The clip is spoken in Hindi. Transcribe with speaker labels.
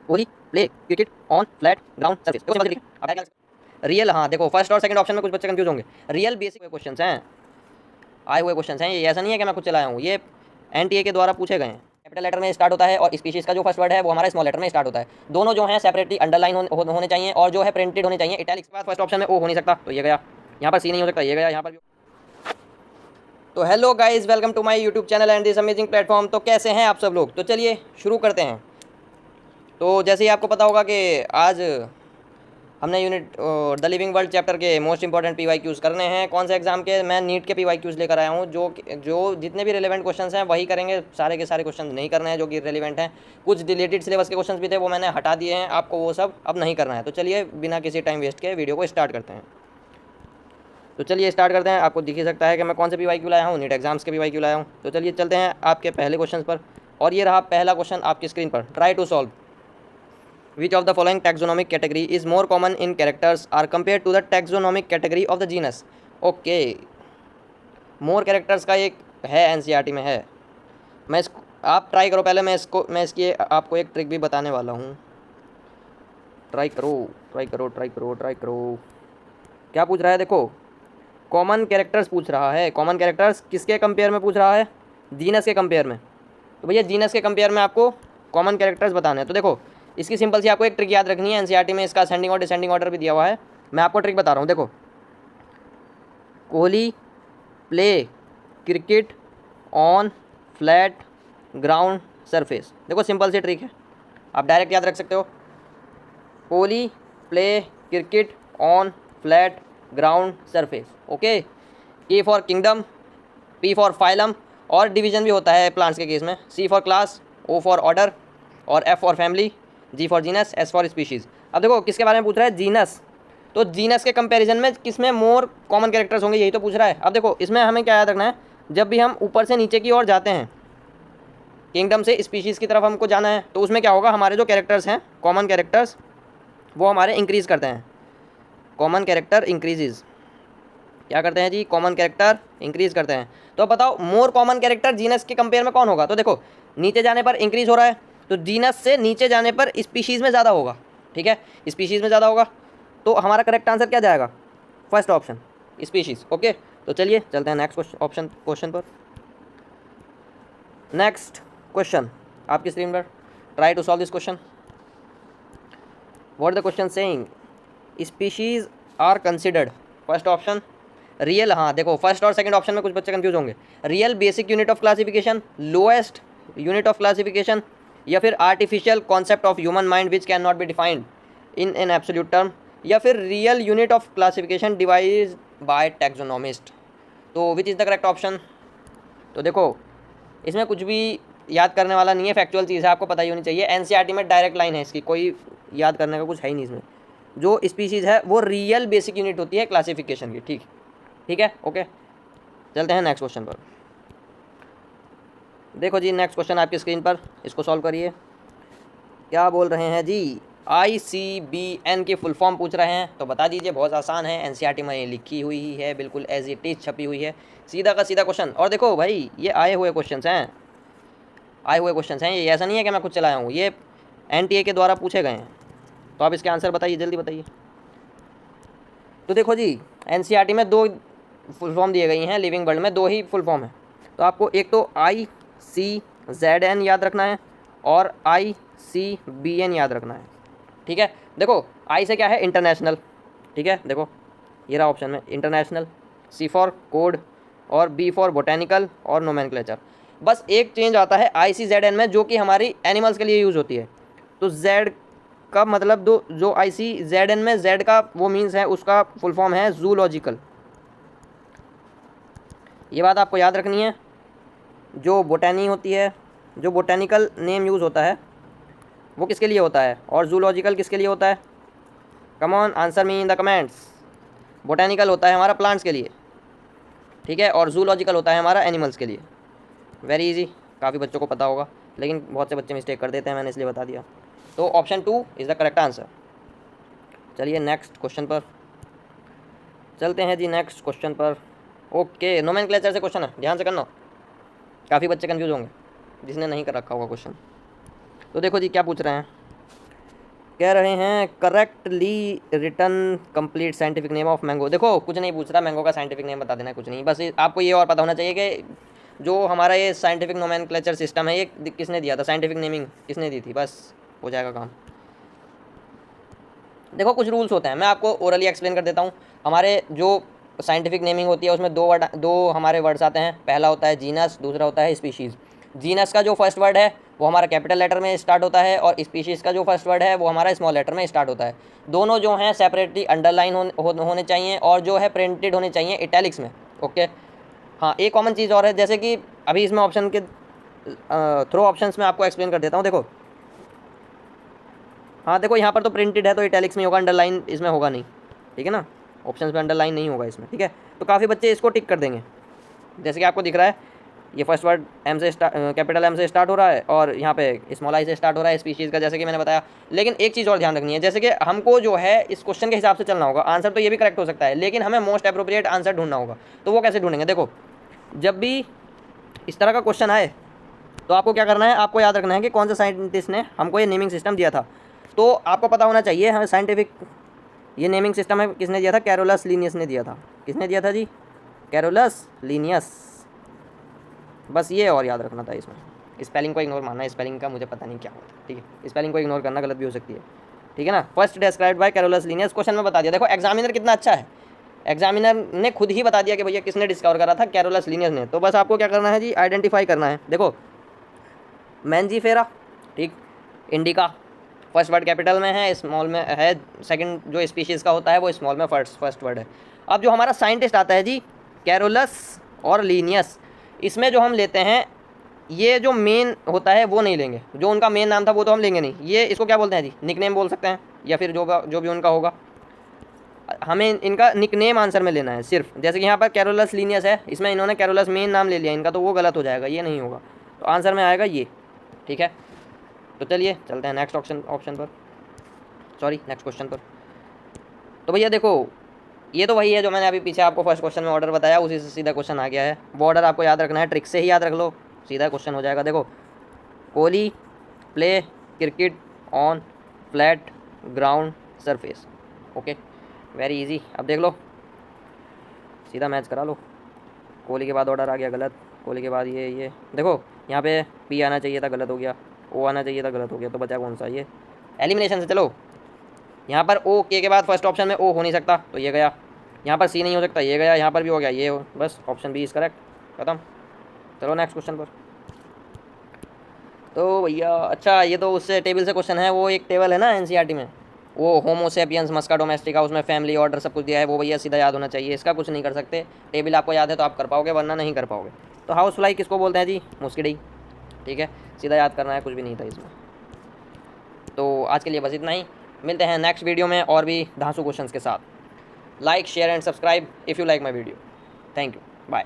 Speaker 1: Kohli play cricket on flat ground surface. देखो सिंपल तरीका रियल, हाँ देखो फर्स्ट और सेकंड ऑप्शन में कुछ बच्चे कंफ्यूज होंगे। रियल बेसिक क्वेश्चंस हैं, आए हुए क्वेश्चंस हैं, ये ऐसा नहीं है कि मैं खुद चलाया हूँ, ये एनटीए के द्वारा पूछे गए हैं। कैपिटल लेटर में स्टार्ट होता है और स्पीशीज का जो फर्स्ट वर्ड है वो हमारा स्मॉल लेटर में स्टार्ट होता है। दोनों जो है सेपरेटली अंडरलाइन होने चाहिए और जो है प्रिंटेड होने चाहिए इटैलिक्स के बाद। फर्स्ट ऑप्शन में ओ हो नहीं सकता तो ये गया, यहाँ पर सी नहीं हो सकता ये गया, यहाँ पर भी। तो hello guys, welcome to my YouTube channel and this amazing platform. तो कैसे हैं आप सब लोग? तो चलिए शुरू करते हैं। तो जैसे ही आपको पता होगा कि आज हमने unit the living world chapter के मोस्ट इंपॉर्टेंट पीवाईक्यूज़ करने हैं। कौन से एग्जाम के? मैं नीट के पीवाईक्यूज़ लेकर आया हूँ, जो जितने भी रिलेवेंट क्वेश्चंस हैं वही करेंगे। सारे के सारे क्वेश्चन नहीं करने हैं जो कि रिलेवेंट हैं। कुछ डिलीटेड सिलेबस के क्वेश्चन भी थे वो मैंने हटा दिए हैं, आपको वो सब अब नहीं करना है। तो चलिए बिना किसी टाइम वेस्ट के वीडियो को स्टार्ट करते हैं। तो चलिए स्टार्ट करते हैं। आपको दिख ही सकता है कि मैं कौन से पीवाईक्यू लाया हूँ, नीट एग्जाम्स के पीवाईक्यू लाया हूँ। तो चलिए चलते हैं आपके पहले क्वेश्चन पर। और ये रहा पहला क्वेश्चन आपकी स्क्रीन पर। Try to solve which of the following taxonomic category is more common in characters are compared to the taxonomic category of the genus? Okay, more characters का एक है, एनसीईआरटी में है। मैं इसको आप ट्राई करो पहले, मैं इसकी आपको एक ट्रिक भी बताने वाला हूँ। ट्राई करो ट्राई करो ट्राई करो ट्राई करो। क्या पूछ रहा है? देखो कॉमन कैरेक्टर्स पूछ रहा है। कॉमन कैरेक्टर्स किसके कंपेयर में पूछ रहा है? जीनस के कंपेयर में। तो भैया जीनस के कंपेयर में आपको कॉमन कैरेक्टर्स बताने हैं। तो देखो इसकी सिंपल सी आपको एक ट्रिक याद रखनी है। एनसीईआरटी में इसका असेंडिंग और डिसेंडिंग ऑर्डर भी दिया हुआ है। मैं आपको ट्रिक बता रहा हूँ। देखो Kohli play cricket on flat ground surface. देखो सिंपल सी ट्रिक है, आप डायरेक्ट याद रख सकते हो। Kohli play cricket on flat ground surface. Okay, K for kingdom, P for phylum, और डिवीजन भी होता है प्लांट्स के केस में। C for class, O for order, और F for family, G for genus, S for species. अब देखो किसके बारे में पूछ रहा है? जीनस। तो जीनस के कंपैरिजन में किस में मोर कॉमन कैरेक्टर्स होंगे, यही तो पूछ रहा है। अब देखो इसमें हमें क्या याद रखना है, जब भी हम ऊपर से नीचे की ओर जाते हैं, किंगडम से स्पीशीज़ की तरफ हमको जाना है, तो उसमें क्या होगा, हमारे जो कैरेक्टर्स हैं कॉमन कैरेक्टर्स वो हमारे इंक्रीज़ करते हैं। कॉमन कैरेक्टर इंक्रीजेज, क्या करते हैं जी? कॉमन कैरेक्टर इंक्रीज़ करते हैं। तो अब बताओ मोर कॉमन कैरेक्टर जीनस के कंपेयर में कौन होगा? तो देखो नीचे जाने पर इंक्रीज़ हो रहा है, तो जीनस से नीचे जाने पर स्पीशीज़ में ज़्यादा होगा। ठीक है, स्पीशीज़ में ज़्यादा होगा, तो हमारा करेक्ट आंसर क्या जाएगा? First option, species. ओके, तो चलिए चलते हैं नेक्स्ट क्वेश्चन पर। नेक्स्ट क्वेश्चन आपकी स्क्रीन पर। Try to solve this question. What the question saying? Species are considered, first option real, हाँ देखो फर्स्ट और सेकंड ऑप्शन में कुछ बच्चे कंफ्यूज होंगे। Real basic unit of classification, lowest unit of classification, या फिर artificial concept of human mind which can not be defined in an absolute term, या फिर real unit of classification devise by taxonomist. तो which is the correct option? तो देखो इसमें कुछ भी याद करने वाला नहीं है, फैक्चुअल चीज़ है, आपको पता ही होनी चाहिए। एनसीईआरटी में डायरेक्ट लाइन है इसकी, कोई याद करने का कुछ है ही नहीं इसमें। जो स्पीशीज़ है वो रियल बेसिक यूनिट होती है क्लासिफिकेशन की। ठीक है, ओके, चलते हैं नेक्स्ट क्वेश्चन पर। देखो जी नेक्स्ट क्वेश्चन आपकी स्क्रीन पर, इसको सॉल्व करिए। क्या बोल रहे हैं जी? ICBN की फुल फॉर्म पूछ रहे हैं, तो बता दीजिए। बहुत आसान है, एनसीईआरटी में ये लिखी हुई ही है, बिल्कुल एज इट इज छपी हुई है, सीधा का सीधा क्वेश्चन। और देखो भाई ये आए हुए क्वेश्चन हैं, ये ऐसा नहीं है कि मैं खुद चलाया हूँ, ये एनटीए के द्वारा पूछे गए हैं। तो आप इसके आंसर बताइए, जल्दी बताइए। तो देखो जी एनसीईआरटी में दो फुल फॉर्म दिए गई हैं, लिविंग वर्ल्ड में दो ही फुल फॉर्म है। तो आपको एक तो ICZN याद रखना है और ICBN याद रखना है। ठीक है, देखो आई से क्या है? इंटरनेशनल। ठीक है, देखो ये रहा ऑप्शन में इंटरनेशनल, C फॉर कोड, और B फॉर बोटेनिकल, और नोमेनक्लेचर। बस एक चेंज आता है ICZN में, जो कि हमारी एनिमल्स के लिए यूज़ होती है। तो Z का मतलब दो, जो ICZN में Z का वो मीन्स है, उसका फुल फॉर्म है जूलॉजिकल। ये बात आपको याद रखनी है। जो बोटैनी होती है, जो बोटेनिकल नेम यूज़ होता है वो किसके लिए होता है, और जूलॉजिकल किसके लिए होता है? Come on answer me in the comments. Botanical होता है हमारा प्लांट्स के लिए, ठीक है, और जूलॉजिकल होता है हमारा एनिमल्स के लिए। वेरी इजी, काफ़ी बच्चों को पता होगा, लेकिन बहुत से बच्चे मिस्टेक कर देते हैं, मैंने इसलिए बता दिया। तो option 2 is the correct answer. चलिए नेक्स्ट क्वेश्चन पर चलते हैं जी, नेक्स्ट क्वेश्चन पर। ओके, नोमेनक्लेचर से क्वेश्चन है, ध्यान से करना, काफ़ी बच्चे कंफ्यूज होंगे जिसने नहीं कर रखा होगा क्वेश्चन। तो देखो जी क्या पूछ रहे हैं। कह रहे हैं correctly return complete scientific name of mango. देखो कुछ नहीं पूछ रहा, मैंगो का साइंटिफिक नेम बता देना, कुछ नहीं, बस आपको ये और पता होना चाहिए कि जो हमारा ये साइंटिफिक नोमेनक्लेचर सिस्टम है ये किसने दिया था, साइंटिफिक नेमिंग किसने दी थी, बस हो जाएगा काम। देखो कुछ रूल्स होते हैं, मैं आपको ओरली एक्सप्लेन कर देता हूँ। हमारे जो साइंटिफिक नेमिंग होती है उसमें दो हमारे वर्ड्स आते हैं। पहला होता है जीनस, दूसरा होता है स्पीशीज़। जीनस का जो फर्स्ट वर्ड है वो हमारा कैपिटल लेटर में स्टार्ट होता है और स्पीशीज़ का जो फर्स्ट वर्ड है वो हमारा स्मॉल लेटर में स्टार्ट होता है। दोनों जो हैं सेपरेटली अंडरलाइन होने चाहिए और जो है प्रिंटेड होने चाहिए इटैलिक्स में। ओके, हाँ एक कॉमन चीज़ और है, जैसे कि अभी इसमें ऑप्शन के थ्रू ऑप्शंस में आपको एक्सप्लेन कर देता हूँ। देखो हाँ देखो यहाँ पर तो प्रिंटेड है तो इटैलिक्स में होगा, अंडरलाइन इसमें होगा नहीं, ठीक है ना, ऑप्शंस में अंडरलाइन नहीं होगा इसमें, ठीक है। तो काफ़ी बच्चे इसको टिक कर देंगे, जैसे कि आपको दिख रहा है ये फर्स्ट वर्ड एम से कैपिटल एम से स्टार्ट हो रहा है और यहाँ पे स्मॉल आई से स्टार्ट हो रहा है स्पीशीज़ का, जैसे कि मैंने बताया। लेकिन एक चीज़ और ध्यान रखनी है, जैसे कि हमको जो है इस क्वेश्चन के हिसाब से चलना होगा। आंसर तो ये भी करेक्ट हो सकता है लेकिन हमें मोस्ट अप्रोप्रिएट आंसर ढूंढना होगा। तो वो कैसे ढूंढेंगे, देखो जब भी इस तरह का क्वेश्चन आए तो आपको क्या करना है, आपको याद रखना है कि कौन सा साइंटिस्ट ने हमको ये नेमिंग सिस्टम दिया था। तो आपको पता होना चाहिए हमें साइंटिफिक ये नेमिंग सिस्टम है किसने दिया था, कैरोलस लीनियस ने दिया था। किसने दिया था जी, कैरोलस लीनियस। बस ये और याद रखना था इसमें। स्पेलिंग को इग्नोर मानना, स्पेलिंग का मुझे पता नहीं क्या होता है, ठीक है, स्पेलिंग को इग्नोर करना, गलत भी हो सकती है, ठीक है ना। First described bye Carolus Linnaeus, question में बता दिया। देखो एग्जामिनर कितना अच्छा है, एग्जामिनर ने खुद ही बता दिया कि भैया किसने डिस्कवर करा था, कैरोलस लीनियस ने। तो बस आपको क्या करना है जी, आइडेंटिफाई करना है। देखो मैंजीफेरा, ठीक, इंडिका, फर्स्ट वर्ड कैपिटल में है, स्मॉल में है, सेकंड जो स्पीशीज़ का होता है वो स्मॉल में फर्स्ट वर्ड है। अब जो हमारा साइंटिस्ट आता है जी कैरोलस और लीनियस, इसमें जो हम लेते हैं ये जो मेन होता है वो नहीं लेंगे, जो उनका मेन नाम था वो तो हम लेंगे नहीं। ये इसको क्या बोलते हैं जी, निकनेम बोल सकते हैं या फिर जो भी उनका होगा, हमें इनका निकनेम आंसर में लेना है सिर्फ। जैसे कि यहाँ पर कैरोलस लीनियस है, इसमें इन्होंने कैरोलस मेन नाम ले लिया इनका, तो वो गलत हो जाएगा, ये नहीं होगा। तो आंसर में आएगा ये, ठीक है। तो चलिए चलते हैं नेक्स्ट ऑप्शन पर, सॉरी नेक्स्ट क्वेश्चन पर। तो भैया देखो ये तो वही है जो मैंने अभी पीछे आपको फर्स्ट क्वेश्चन में ऑर्डर बताया, उसी से सीधा क्वेश्चन आ गया है। वो ऑर्डर आपको याद रखना है, ट्रिक से ही याद रख लो, सीधा क्वेश्चन हो जाएगा। देखो Kohli play cricket on flat ground surface, okay very easy. अब देख लो सीधा मैच करा लो। कोहली के बाद ऑर्डर आ गया गलत, कोहली के बाद ये देखो यहाँ पे पी आना चाहिए था, गलत हो गया, ओ आना चाहिए था, गलत हो गया, तो बचा कौन सा, ये एलिमिनेशन से। चलो यहाँ पर ओ के बाद फर्स्ट ऑप्शन में ओ हो नहीं सकता तो ये गया, यहाँ पर सी नहीं हो सकता ये गया, यहाँ पर भी हो गया ये हो, बस ऑप्शन बी इज़ करेक्ट, खत्म। चलो नेक्स्ट क्वेश्चन पर। तो भैया अच्छा ये तो उससे टेबल से क्वेश्चन है, वो एक टेबल है ना एनसीईआरटी में, वो होमो सेपियंस मस्का डोमेस्टिका, उसमें फैमिली ऑर्डर सब कुछ दिया है, वो भैया सीधा याद होना चाहिए, इसका कुछ नहीं कर सकते। टेबल आपको याद है तो आप कर पाओगे वरना नहीं कर पाओगे। तो हाउस फ्लाई किसको बोलते हैं जी, मुस्किडी, ठीक है, सीधा याद करना है, कुछ भी नहीं था इसमें। तो आज के लिए बस इतना ही, मिलते हैं नेक्स्ट वीडियो में और भी धांसू क्वेश्चंस के साथ। Like share and subscribe if you like my video, thank you, bye.